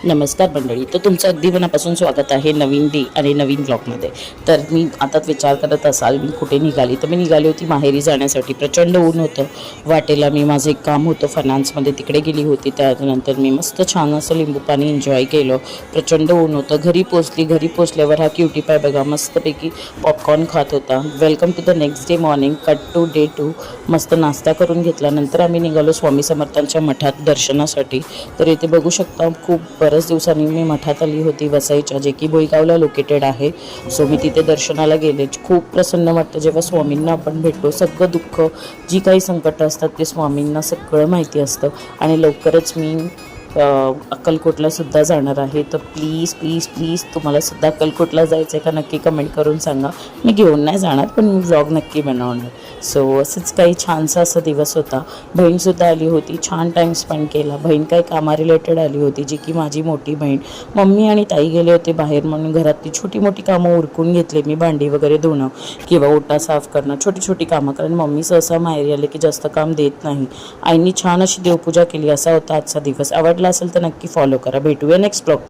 नमस्कार मंडळी. तर तुमचं अगदी मनापासून स्वागत आहे नवीन डे आणि नवीन ब्लॉगमध्ये. तर मी आता विचार करत असाल मी कुठे निघाली, तर मी निघाली होती माहेरी जाण्यासाठी. प्रचंड ऊन होतं वाटेला. मी माझं एक काम होतं फायनान्समध्ये, तिकडे गेली होती. त्यानंतर मी मस्त छान असं लिंबू पाणी एन्जॉय केलं. प्रचंड ऊन होतं. घरी पोचल्यावर हा क्युटी पाय बघा मस्तपैकी पॉपकॉर्न खात होता. Welcome to the next day morning, cut to day 2. मस्त नाश्ता करून घेतल्यानंतर आम्ही निघालो स्वामी समर्थांच्या मठात दर्शनासाठी. तर इथे बघू शकता खूप बऱ्याच दिवसांनी मी मठात आली होती वसईच्या, जे की भोईगावला लोकेटेड आहे. सो मी तिथे दर्शनाला गेले. खूप प्रसन्न वाटतं जेव्हा स्वामींना आपण भेटतो. सगळं दुःख, जी काही संकटं असतात ते स्वामींना सगळं माहिती असतं. आणि लवकरच मी अक्कलकोटला सुद्धा जाणार आहे. तर प्लीज प्लीज प्लीज तुम्हाला सुद्धा अक्कलकोटला जायचं आहे का नक्की कमेंट करून सांगा. मी घेऊन नाही जाणार, पण मी व्लॉग नक्की बनवणार. सो असंच काही छानसा असा दिवस होता. बहीणसुद्धा आली होती, छान टाईम स्पेंड केला. बहीण काही कामा रिलेटेड आली होती, जी की माझी मोठी बहीण. मम्मी आणि ताई गेले होते बाहेर, म्हणून घरातली छोटी मोठी कामं उरकून घेतली मी. भांडी वगैरे धुणं किंवा ओटा साफ करणं, छोटी छोटी कामं. कारण मम्मी सहसा माहेरी आले की जास्त काम देत नाही. आईनी छान अशी देवपूजा केली. असा होता आजचा दिवस. आवडला असेल तर नक्की फॉलो करा. भेटूया नेक्स्ट ब्लॉग.